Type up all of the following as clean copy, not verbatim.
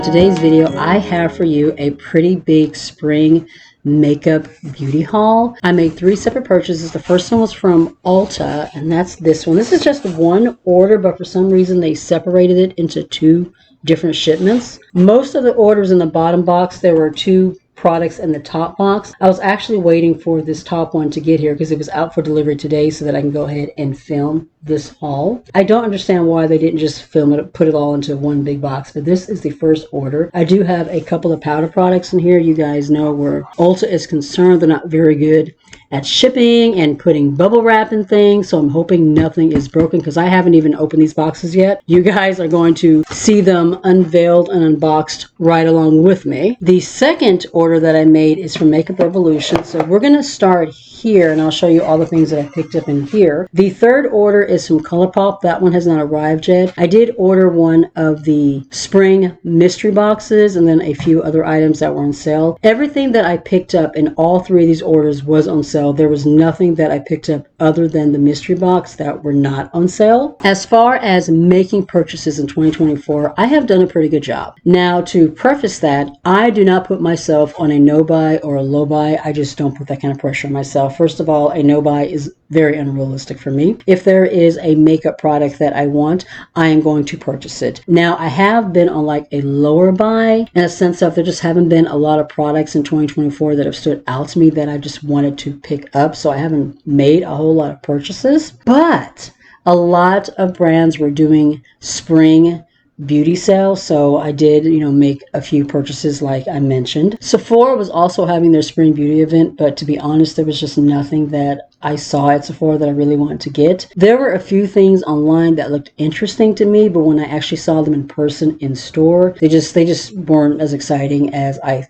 Today's video, I have for you a pretty big spring makeup beauty haul. I made 3 separate purchases. The first one was from Ulta, and that's this one. This is just one order, but for some reason they separated it into 2 different shipments. Most of the orders in the bottom box, there were 2 products in the top box. I was actually waiting for this top one to get here because it was out for delivery today so that I can go ahead and film this haul. I don't understand why they didn't just film it, put it all into one big box, but this is the first order. I do have a couple of powder products in here. You guys know where Ulta is concerned, they're not very good at shipping and putting bubble wrap in things, so I'm hoping nothing is broken because I haven't even opened these boxes yet. You guys are going to see them unveiled and unboxed right along with me. The second order that I made is from Makeup Revolution, so we're going to start here and I'll show you all the things that I picked up in here. The third order is from Colourpop. That one has not arrived yet. I did order one of the spring mystery boxes and then a few other items that were on sale. Everything that I picked up in all 3 of these orders was on sale. There was nothing that I picked up other than the mystery box that were not on sale. As far as making purchases in 2024, I have done a pretty good job. Now, to preface that, I do not put myself on a no buy or a low buy. I just don't put that kind of pressure on myself. First of all, a no buy is very unrealistic for me. If there is a makeup product that I want, I am going to purchase it. Now, I have been on like a lower buy in a sense of there just haven't been a lot of products in 2024 that have stood out to me that I just wanted to pick up. So I haven't made a whole lot of purchases, but a lot of brands were doing spring beauty sale, so I did, make a few purchases like I mentioned. Sephora was also having their spring beauty event, but to be honest, there was just nothing that I saw at Sephora that I really wanted to get. There were a few things online that looked interesting to me, but when I actually saw them in person in store, they just weren't as exciting as I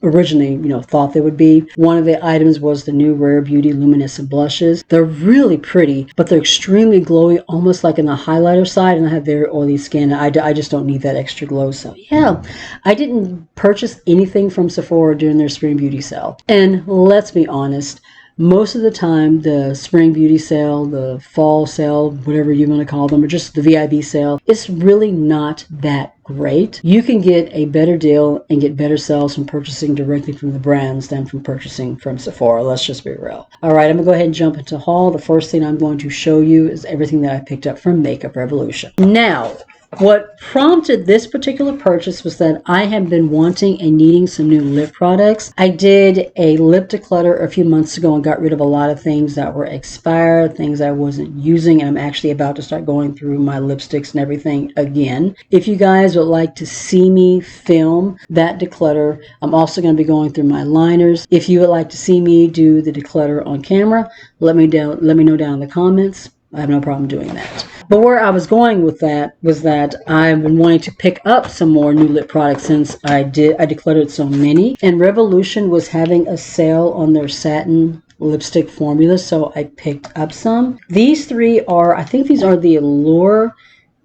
originally thought they would be. One of the items was the new Rare Beauty luminescent blushes. They're really pretty, but they're extremely glowy, almost like in the highlighter side, and I have very oily skin. I just don't need that extra glow. So yeah, I didn't purchase anything from Sephora during their spring beauty sale. And let's be honest, most of the time, the spring beauty sale, the fall sale, whatever you want to call them, or just the VIB sale, it's really not that great. You can get a better deal and get better sales from purchasing directly from the brands than from purchasing from Sephora. Let's just be real. All right, I'm going to go ahead and jump into haul. The first thing I'm going to show you is everything that I picked up from Makeup Revolution. Now, what prompted this particular purchase was that I have been wanting and needing some new lip products. I did a lip declutter a few months ago and got rid of a lot of things that were expired, things I wasn't using, and I'm actually about to start going through my lipsticks and everything again. If you guys would like to see me film that declutter, I'm also going to be going through my liners. If you would like to see me do the declutter on camera, let me know down in the comments. I have no problem doing that. But where I was going with that was that I've been wanting to pick up some more new lip products since I decluttered so many. And Revolution was having a sale on their satin lipstick formula, so I picked up some. These 3 are, I think these are the Allure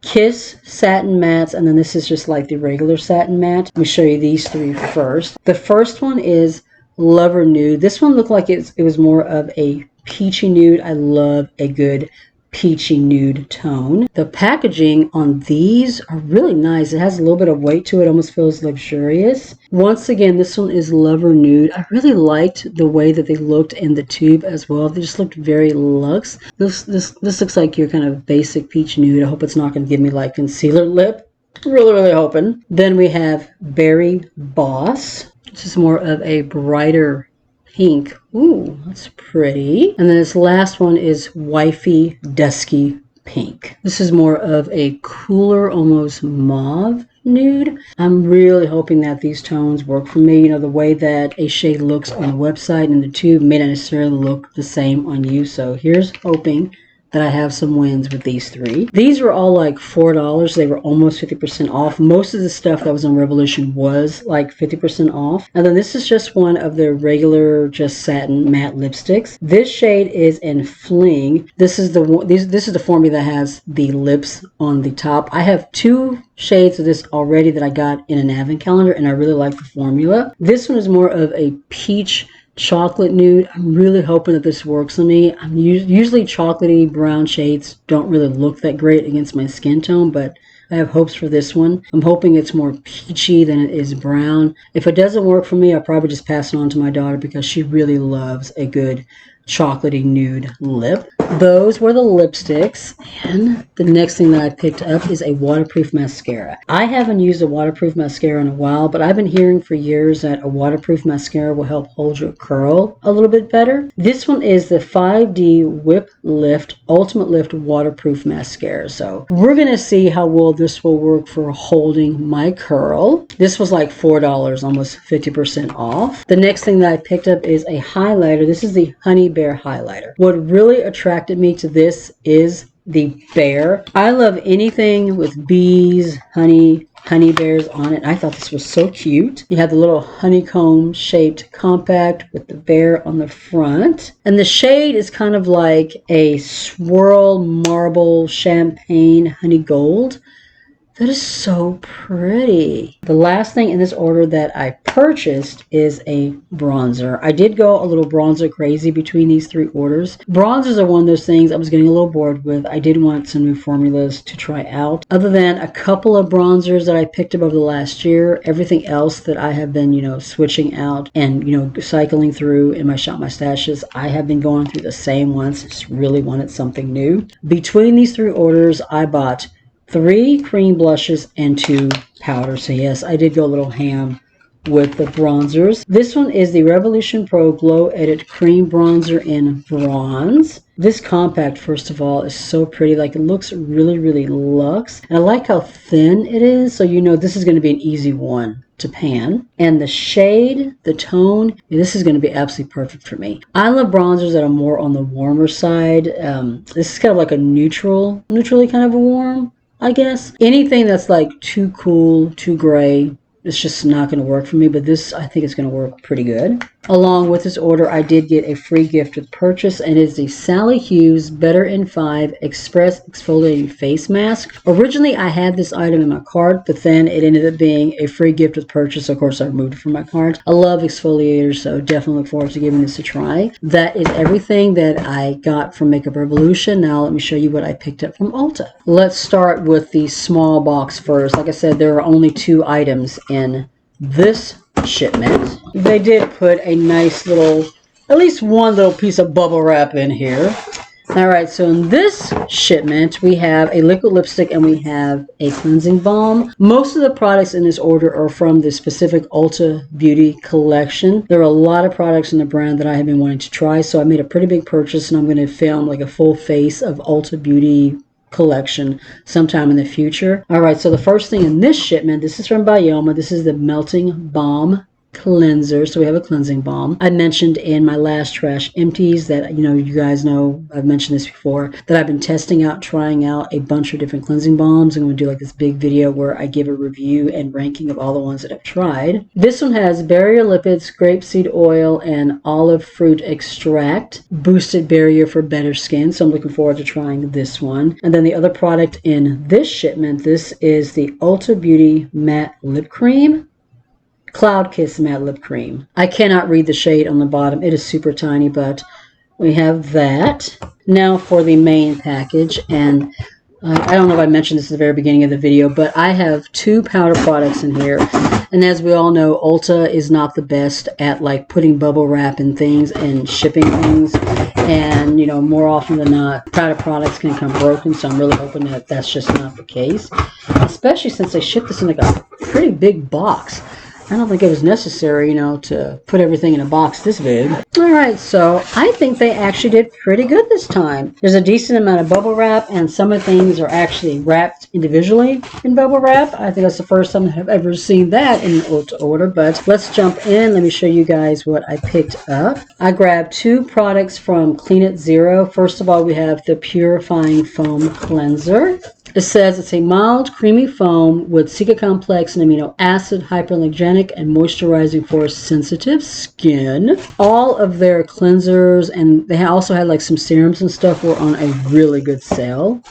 Kiss satin mattes, and then this is just like the regular satin matte. Let me show you these 3 first. The first one is Lover Nude. This one looked like it was more of a peachy nude. I love a good peachy nude tone. The packaging on these are really nice. It has a little bit of weight to it, almost feels luxurious. Once again, this one is Lover Nude. I really liked the way that they looked in the tube as well. They just looked very luxe. This looks like your kind of basic peach nude. I hope it's not going to give me like concealer lip. Really hoping. Then we have Berry Boss. This is more of a brighter pink. Ooh, that's pretty. And then this last one is Wifey Dusky Pink. This is more of a cooler, almost mauve nude. I'm really hoping that these tones work for me. The way that a shade looks on the website and the tube may not necessarily look the same on you. So here's hoping that I have some wins with these 3. These were all like $4. They were almost 50% off. Most of the stuff that was on Revolution was like 50% off. And then this is just one of their regular just satin matte lipsticks. This shade is in Fling. This is the formula that has the lips on the top. I have 2 shades of this already that I got in an advent calendar, and I really like the formula. This one is more of a peach chocolate nude. I'm really hoping that this works on me. Usually chocolatey brown shades don't really look that great against my skin tone, but I have hopes for this one. I'm hoping it's more peachy than it is brown. If it doesn't work for me, I'll probably just pass it on to my daughter because she really loves a good chocolatey nude lip. Those were the lipsticks, and the next thing that I picked up is a waterproof mascara. I haven't used a waterproof mascara in a while, but I've been hearing for years that a waterproof mascara will help hold your curl a little bit better. This one is the 5D Whip Lift Ultimate Lift Waterproof Mascara. So we're going to see how well this will work for holding my curl. This was like $4, almost 50% off. The next thing that I picked up is a highlighter. This is the Honey Bear highlighter. What really attracted me to this is the bear. I love anything with bees, honey bears on it. I thought this was so cute. You have the little honeycomb shaped compact with the bear on the front. And the shade is kind of like a swirl marble champagne honey gold. That is so pretty. The last thing in this order that I purchased is a bronzer. I did go a little bronzer crazy between these three orders. Bronzers are one of those things I was getting a little bored with. I did want some new formulas to try out. Other than a couple of bronzers that I picked up over the last year, everything else that I have been, switching out and, cycling through in my Shop My Stashes, I have been going through the same ones. Just really wanted something new. Between these three orders, I bought 3 cream blushes and 2 powders. So yes, I did go a little ham with the bronzers. This one is the Revolution Pro Glow Edit Cream Bronzer in Bronze. This compact, first of all, is so pretty. Like, it looks really, really luxe. And I like how thin it is. So this is going to be an easy one to pan. And the shade, the tone, this is going to be absolutely perfect for me. I love bronzers that are more on the warmer side. This is kind of like a neutrally kind of a warm, I guess. Anything that's like too cool, too gray, it's just not going to work for me, but this, I think, is going to work pretty good. Along with this order, I did get a free gift with purchase, and it's the Sally Hughes Better in 5 Express Exfoliating Face Mask. Originally, I had this item in my cart, but then it ended up being a free gift with purchase. Of course, I removed it from my cart. I love exfoliators, so definitely look forward to giving this a try. That is everything that I got from Makeup Revolution. Now, let me show you what I picked up from Ulta. Let's start with the small box first. Like I said, there are only 2 items in this shipment. They did put a nice little, at least one little piece of bubble wrap in here. Alright, so in this shipment, we have a liquid lipstick and we have a cleansing balm. Most of the products in this order are from the specific Ulta Beauty collection. There are a lot of products in the brand that I have been wanting to try, so I made a pretty big purchase and I'm going to film like a full face of Ulta Beauty collection sometime in the future. Alright, so the first thing in this shipment, this is from Bioma. This is the Melting Balm Cleanser. So we have a cleansing balm. I mentioned in my last Trash Empties that, you guys know, I've mentioned this before, that I've been testing out, trying out a bunch of different cleansing balms. I'm going to do like this big video where I give a review and ranking of all the ones that I've tried. This one has barrier lipids, grapeseed oil, and olive fruit extract. Boosted barrier for better skin. So I'm looking forward to trying this one. And then the other product in this shipment, this is the Ulta Beauty Matte Lip Cream. Cloud Kiss Matte Lip Cream. I cannot read the shade on the bottom. It is super tiny, but we have that. Now for the main package, and I don't know if I mentioned this at the very beginning of the video, but I have 2 powder products in here. And as we all know, Ulta is not the best at like putting bubble wrap in things and shipping things. And, more often than not, powder products can come broken. So I'm really hoping that that's just not the case. Especially since they ship this in like a pretty big box. I don't think it was necessary, to put everything in a box this big. Alright, so I think they actually did pretty good this time. There's a decent amount of bubble wrap, and some of the things are actually wrapped individually in bubble wrap. I think that's the first time I've ever seen that in an Ulta order, but let's jump in. Let me show you guys what I picked up. I grabbed 2 products from Clean It Zero. First of all, we have the Purifying Foam Cleanser. It says it's a mild, creamy foam with Cica complex and amino acid, hyperallergenic, and moisturizing for sensitive skin. All of their cleansers, and they also had like some serums and stuff, were on a really good sale.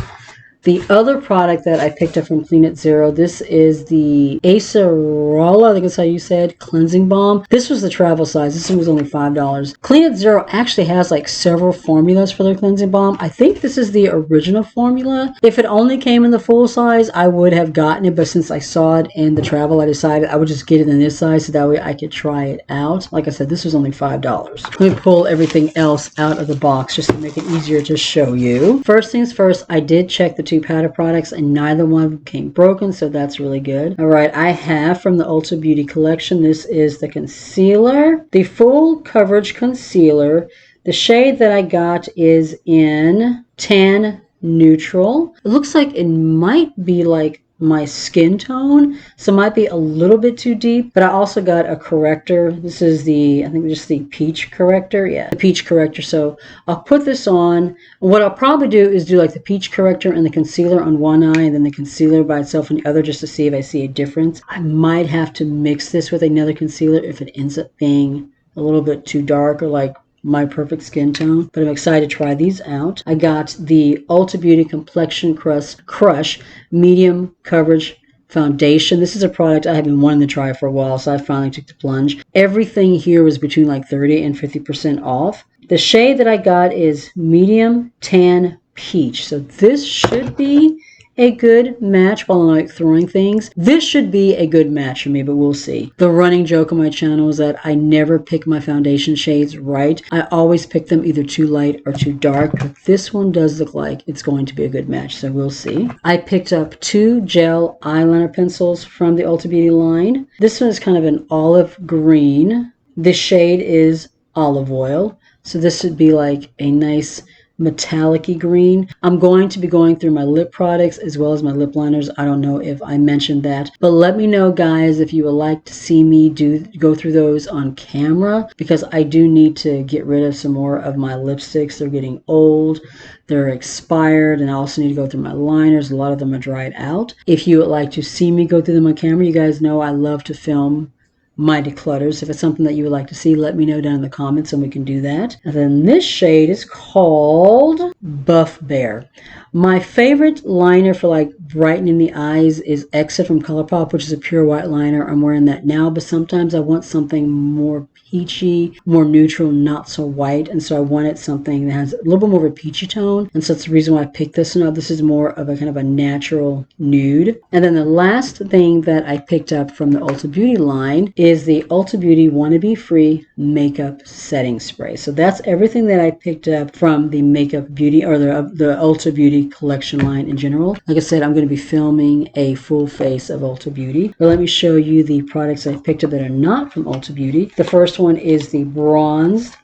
The other product that I picked up from Clean It Zero, this is the Acerola, I think that's how you said, cleansing balm. This was the travel size. This one was only $5. Clean It Zero actually has like several formulas for their cleansing balm. I think this is the original formula. If it only came in the full size, I would have gotten it, but since I saw it in the travel, I decided I would just get it in this size so that way I could try it out. Like I said, this was only $5. Let me pull everything else out of the box just to make it easier to show you. First things first, I did check the 2 powder products and neither one of them came broken, so that's really good. All right, I have from the Ulta Beauty collection, this is the concealer, the full coverage concealer. The shade that I got is in Tan Neutral. It looks like it might be like my skin tone, so it might be a little bit too deep, but I also got a corrector. This is the, I think just the peach corrector. Yeah, the peach corrector. So I'll put this on. What I'll probably do is do like the peach corrector and the concealer on one eye and then the concealer by itself on the other, just to see if I see a difference. I might have to mix this with another concealer if it ends up being a little bit too dark or like my perfect skin tone, but I'm excited to try these out. I got the Ulta Beauty Complexion Crush Medium Coverage Foundation. This is a product I have been wanting to try for a while, so I finally took the plunge. Everything here was between like 30 and 50% off. The shade that I got is Medium Tan Peach, so this should be a good match while I'm like throwing things. This should be a good match for me, but we'll see. The running joke on my channel is that I never pick my foundation shades right. I always pick them either too light or too dark, but this one does look like it's going to be a good match, so we'll see. I picked up 2 gel eyeliner pencils from the Ulta Beauty line. This one is kind of an olive green. The shade is Olive Oil, so this would be like a nice metallic-y green. I'm going to be going through my lip products as well as my lip liners. I don't know if I mentioned that, but let me know, guys, if you would like to see me go through those on camera, because I do need to get rid of some more of my lipsticks. They're getting old, they're expired, and I also need to go through my liners. A lot of them are dried out. If you would like to see me go through them on camera, you guys know I love to film my declutters. If it's something that you would like to see, let me know down in the comments and we can do that. And then this shade is called Buff Bear. My favorite liner for like brightening the eyes is Exit from Colourpop, which is a pure white liner. I'm wearing that now, but sometimes I want something more peachy, more neutral, not so white, and so I wanted something that has a little bit more of a peachy tone, and so that's the reason why I picked this one up. This is more of a kind of a natural nude. And then the last thing that I picked up from the Ulta Beauty line is the Ulta Beauty Wanna Be Free Makeup Setting Spray. So that's everything that I picked up from the Makeup Beauty, or the Ulta Beauty collection line in general. Like I said, I'm going to be filming a full face of Ulta Beauty, but let me show you the products I picked up that are not from Ulta Beauty. The first one is the bronzed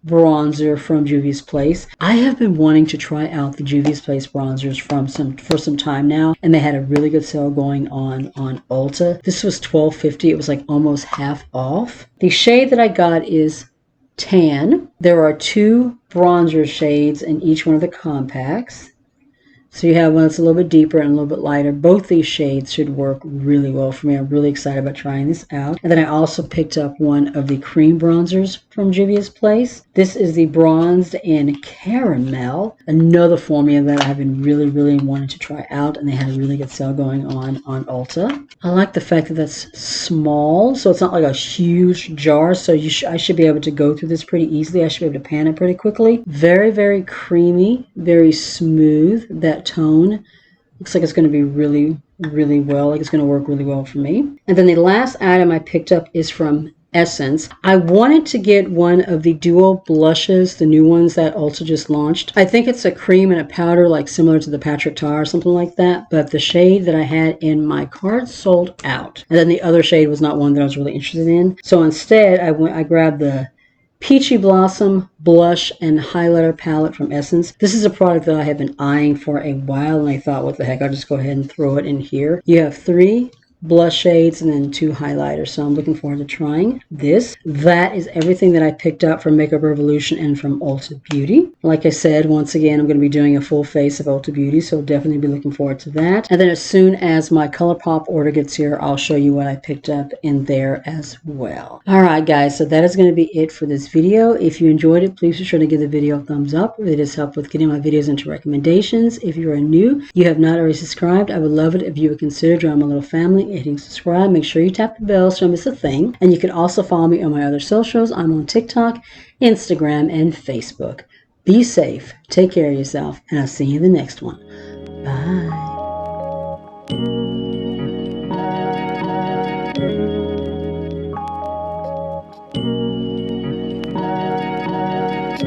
bronzer from Juvia's Place. I have been wanting to try out the Juvia's Place bronzers for some time now, and they had a really good sale going on Ulta. This was $12.50. It was like almost half off. The shade that I got is Tan. There are 2 bronzer shades in each one of the compacts. So you have one that's a little bit deeper and a little bit lighter. Both these shades should work really well for me. I'm really excited about trying this out. And then I also picked up one of the cream bronzers from Juvia's Place. This is the Bronzed in Caramel, another formula that I've been really wanting to try out, and they had a really good sale going on Ulta. I like the fact that that's small, so it's not like a huge jar, so I should be able to go through this pretty easily. I should be able to pan it pretty quickly. Very creamy, very smooth. That tone looks like it's going to be really well, like it's going to work really well for me. And then the last item I picked up is from Essence. I wanted to get one of the dual blushes, the new ones that Ulta just launched. I think it's a cream and a powder, like similar to the Patrick Tar or something like that, but the shade that I had in my cart sold out. And then the other shade was not one that I was really interested in. So instead, I grabbed the Peachy Blossom Blush and Highlighter Palette from Essence. This is a product that I have been eyeing for a while, and I thought, what the heck, I'll just go ahead and throw it in here. You have 3 blush shades and then 2 highlighters. So I'm looking forward to trying this. That is everything that I picked up from Makeup Revolution and from Ulta Beauty. Like I said, once again, I'm going to be doing a full face of Ulta Beauty, so definitely be looking forward to that. And then as soon as my Colourpop order gets here, I'll show you what I picked up in there as well. All right, guys, so that is going to be it for this video. If you enjoyed it, please be sure to give the video a thumbs up. It has helped with getting my videos into recommendations. If you are new, you have not already subscribed, I would love it if you would consider joining my little family, hitting subscribe. Make sure you tap the bell so you don't miss a thing. And you can also follow me on my other socials. I'm on TikTok, Instagram, and Facebook. Be safe, take care of yourself, and I'll see you in the next one. Bye.